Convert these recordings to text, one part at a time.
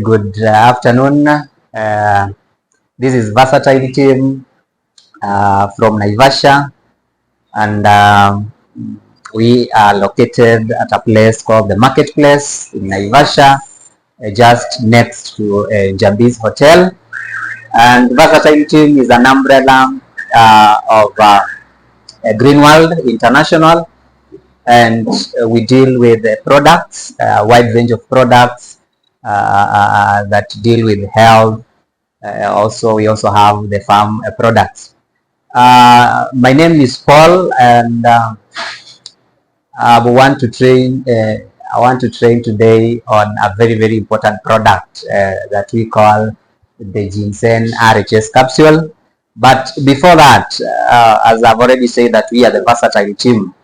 good afternoon. This is Versatile team from Naivasha, and we are located at a place called the Marketplace in Naivasha, just next to Jambi's Hotel. And Versatile team is an umbrella of Greenworld International, and we deal with products, a wide range of products that deal with health. We also have the farm products. My name is Paul, and I want to train today on a very important product that we call the Ginseng RHs capsule. But before that, as I've already said, that we are the Versatile team,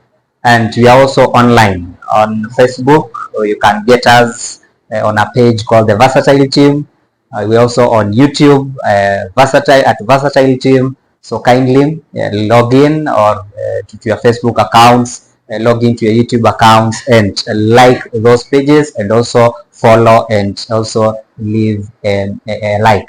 and we are also online on Facebook. You can get us on a page called the Versatile team. We're also on YouTube, Versatile team. So kindly log in or to your Facebook accounts, log into your YouTube accounts, and like those pages, and also follow, and also leave a like.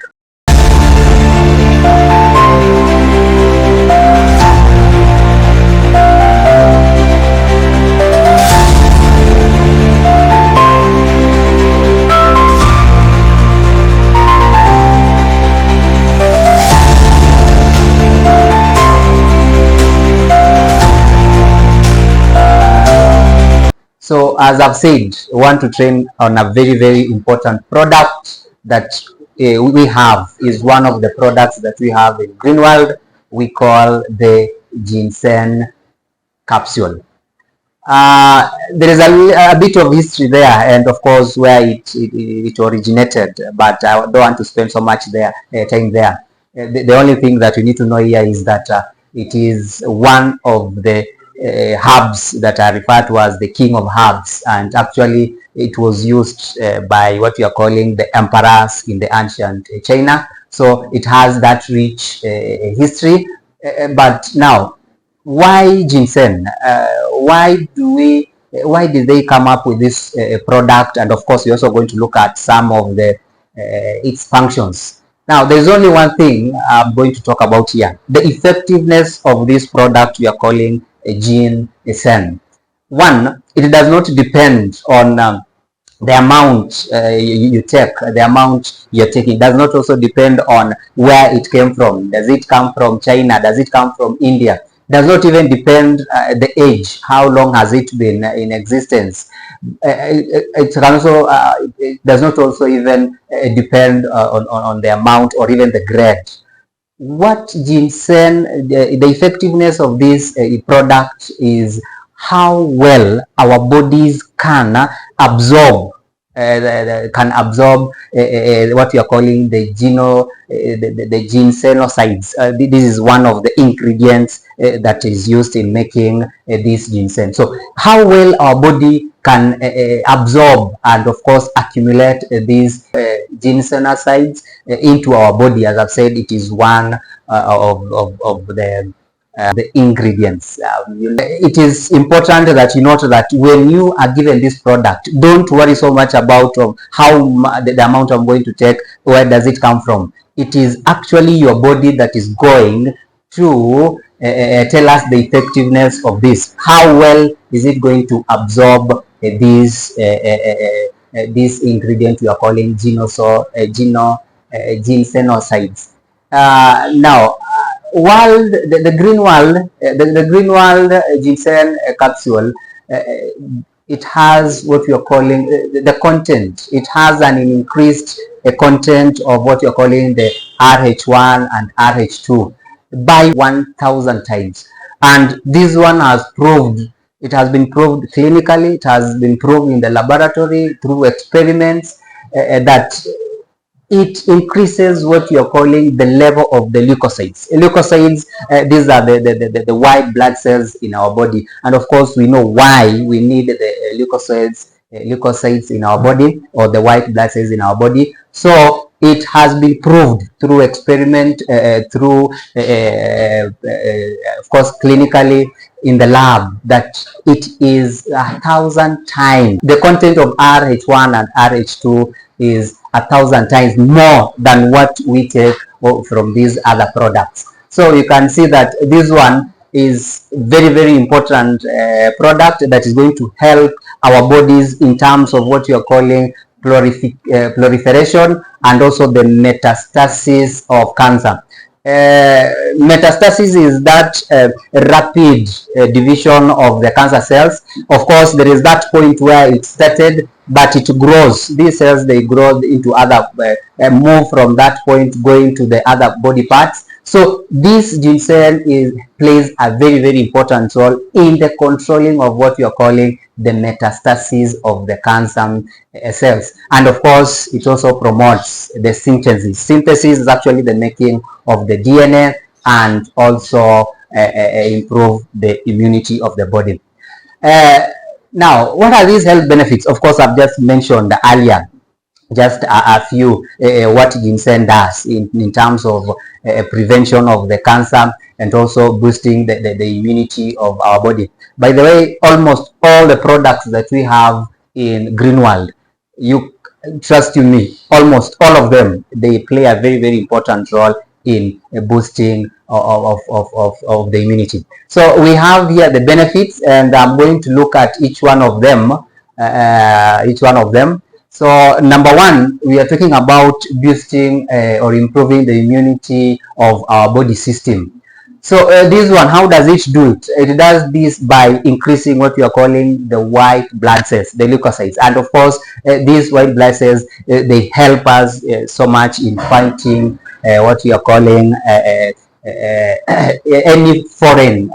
So as I've said, we want to train on a very important product that we have. Is one of the products that we have in Greenworld. We call the Ginseng capsule. There is a bit of history there, and of course where it originated, but I don't want to spend so much time there. The only thing that you need to know here is that it is one of the herbs that are referred to as the king of herbs, and actually it was used by what we are calling the emperors in the ancient China. So it has that rich history. But now, why ginseng? Why did they come up with this product? And of course, we're also going to look at some of its functions. Now, there's only one thing I'm going to talk about here: the effectiveness of this product we are calling ginseng. One, it does not depend on the amount you take, the amount you're taking. It does not also depend on where it came from. Does it come from China? Does it come from India? Does not even depend the age. How long has it been in existence? It can also it does not also even depend on the amount or even the grade. What ginseng, the effectiveness of this product is how well our bodies can absorb what we are calling the ginsenosides. This is one of the ingredients that is used in making this ginseng. So how well our body can absorb and of course accumulate these ginsenosides into our body. As I've said, it is one of the ingredients. It is important that you note that when you are given this product, don't worry so much about how the amount I'm going to take, where does it come from. It is actually your body that is going to tell us the effectiveness of this. How well is it going to absorb this ingredient we are calling ginsenosides. Now, the Greenworld ginseng capsule, it has what we are calling the content. It has an increased content of what you are calling the RH1 and RH2 by 1,000 times, and this one has proved. It has been proved clinically. It has been proved in the laboratory through experiments that it increases what you are calling the level of the leukocytes. Leukocytes, these are the white blood cells in our body, and of course we know why we need the leukocytes in our body, or the white blood cells in our body. So it has been proved through experiment, through of course clinically in the lab, that it is 1,000 times. The content of RH1 and RH2 is 1,000 times more than what we take from these other products. So you can see that this one is very important product that is going to help our bodies in terms of what you are calling proliferation and also the metastasis of cancer. Metastasis is that rapid division of the cancer cells. Of course, there is that point where it started, but it grows. These cells, they grow into other, move from that point going to the other body parts. So this ginseng plays a very important role in the controlling of what you are calling the metastasis of the cancer cells. And of course, it also promotes the synthesis. Synthesis is actually the making of the DNA and also improve the immunity of the body. Now, what are these health benefits? Of course, I've just mentioned earlier just a few what ginseng does in terms of prevention of the cancer and also boosting the immunity of our body. By the way, almost all the products that we have in Greenworld, you trust me, almost all of them, they play a very important role in boosting of the immunity. So we have here the benefits, and I'm going to look at each one of them. So number one, we are talking about boosting or improving the immunity of our body system. So this one, how does it do it? It does this by increasing what we are calling the white blood cells, the leukocytes. And of course, these white blood cells, they help us so much in fighting what we are calling any foreign,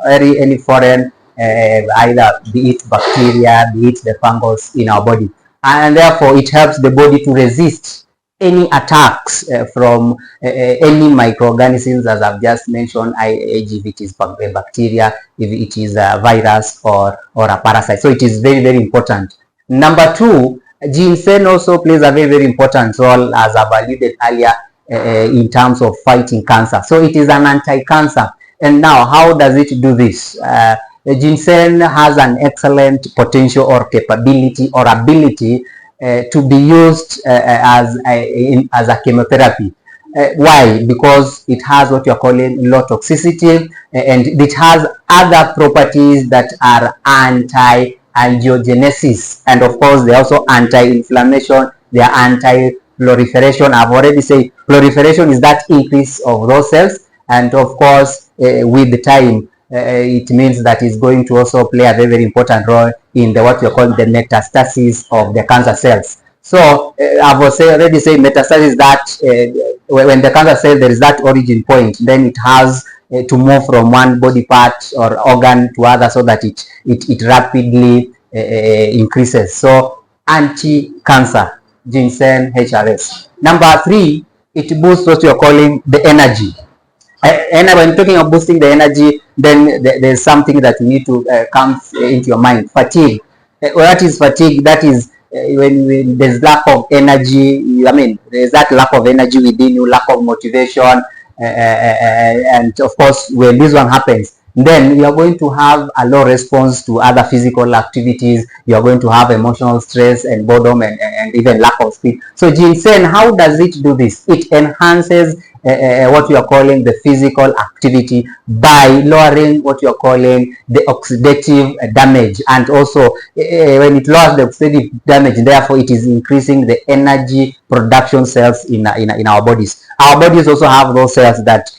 either be it bacteria, be it the fungus in our body. And therefore, it helps the body to resist any attacks from any microorganisms, as I've just mentioned, if it is a bacteria, if it is a virus or a parasite. So it is very important. Number two, ginseng also plays a very important role, as I've alluded earlier, in terms of fighting cancer. So it is an anti-cancer. And now, how does it do this? Ginseng has an excellent potential or capability or ability to be used as a chemotherapy. Why? Because it has what you're calling low toxicity, and it has other properties that are anti-angiogenesis, and of course they're also anti-inflammation, they are anti-proliferation. I've already said proliferation is that increase of those cells, and of course with the time it means that it's going to also play a very important role in the what you call the metastasis of the cancer cells. So I've already said metastasis, that when the cancer cell, there is that origin point, then it has to move from one body part or organ to other, so that it rapidly increases. So anti-cancer, Ginseng RHs. Number three, it boosts what you're calling the energy. And when talking of boosting the energy, then there's something that you need to come into your mind. Fatigue. What is fatigue? That is when there's lack of energy. I mean, there's that lack of energy within you, lack of motivation, and of course, when this one happens, then you are going to have a low response to other physical activities. You are going to have emotional stress and boredom and even lack of speed. So ginseng, how does it do this? It enhances what you are calling the physical activity by lowering what you are calling the oxidative damage, and also when it lowers the oxidative damage, therefore it is increasing the energy production cells in our bodies. Our bodies also have those cells that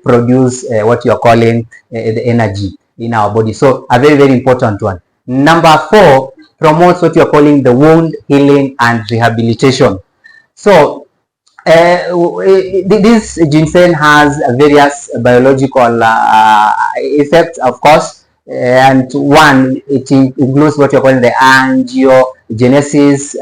produce what you are calling the energy in our body. So a very important one. Number four, promotes what you are calling the wound healing and rehabilitation. So this ginseng has various biological effects, of course, and one, it includes what you're calling the angiogenesis,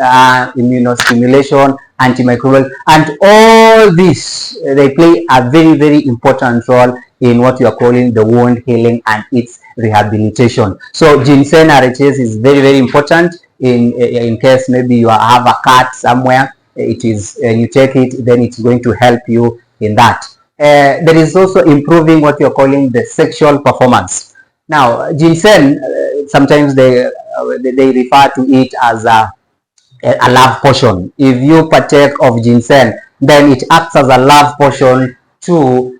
immunostimulation, antimicrobial, and all this, they play a very important role in what you are calling the wound healing and its rehabilitation. So Ginseng RHs is very important in case maybe you have a cut somewhere. It is, you take it, then it's going to help you in that. There is also improving what you're calling the sexual performance. Now, ginseng, sometimes they refer to it as a a love potion. If you partake of ginseng, then it acts as a love potion to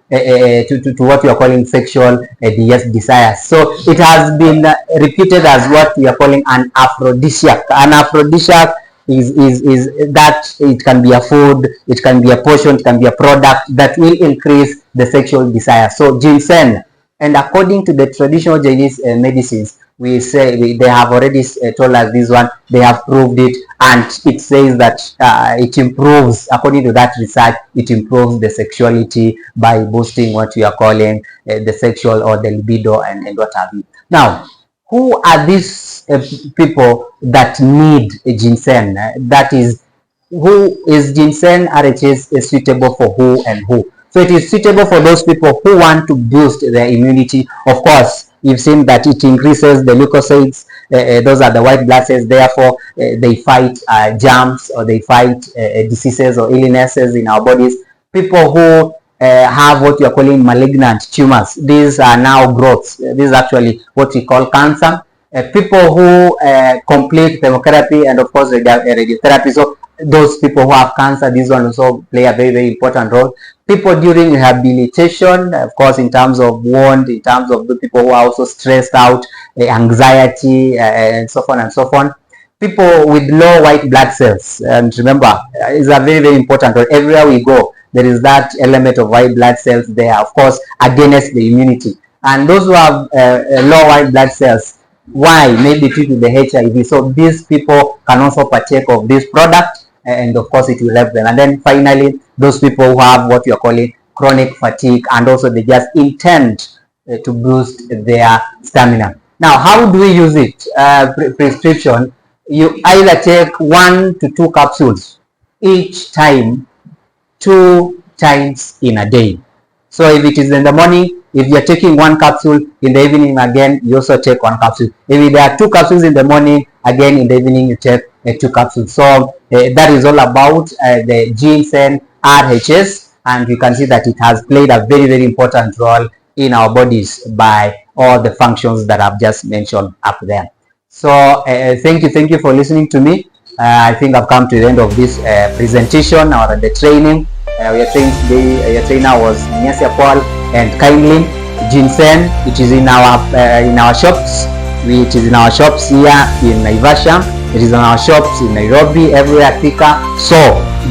what we are calling sexual desires. So it has been reputed as what we are calling an aphrodisiac. An aphrodisiac is that it can be a food, it can be a potion, it can be a product that will increase the sexual desire. So ginseng, and according to the traditional Chinese medicines, we say they have already told us this one, they have proved it, and it says that it improves, according to that research, it improves the sexuality by boosting what we are calling the sexual or the libido and what have you. Now, who are these people that need a ginseng? That is, who is Ginseng RHs is suitable for who and who? So it is suitable for those people who want to boost their immunity. Of course, you've seen that it increases the leukocytes. Those are the white blood cells. Therefore, they fight germs, or they fight diseases or illnesses in our bodies. People who have what we are calling malignant tumors. These are now growths. This is actually what we call cancer. People who complete chemotherapy and of course radiotherapy. So those people who have cancer, these ones also play a very, very important role. People during rehabilitation, of course, in terms of wound, in terms of the people who are also stressed out, anxiety, and so on and so on. People with low white blood cells, and remember, is a very, very important role. Everywhere we go, there is that element of white blood cells there, of course, against the immunity. And those who have low white blood cells, why? Maybe due to the HIV. So these people can also partake of this product, and of course it will help them. And then finally, those people who have what we are calling chronic fatigue, and also they just intend to boost their stamina. Now, how do we use it? Prescription, you either take 1 to 2 capsules each time, 2 times in a day. So if it is in the morning, if you're taking 1 capsule, in the evening again, you also take 1 capsule. If there are 2 capsules in the morning, again in the evening you take 2 capsules. So that is all about the Ginseng RHs, and you can see that it has played a very, very important role in our bodies by all the functions that I've just mentioned up there. So thank you for listening to me. I think I've come to the end of this presentation or the training. Your trainer was Nyasia Paul, and kindly ginseng, it is in our shops. It is in our shops here in Naivasha. It is in our shops in Nairobi, everywhere Thika. So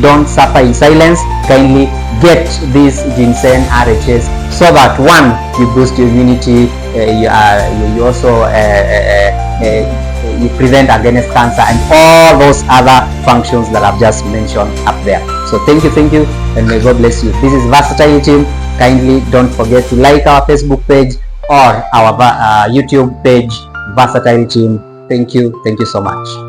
don't suffer in silence. Kindly get these ginseng RHs so that one, you boost your immunity, you also you prevent against cancer and all those other functions that I've just mentioned up there. So thank you, and may God bless you. This is Versatile Team. Kindly don't forget to like our Facebook page or our YouTube page, Versatile Team. Thank you so much.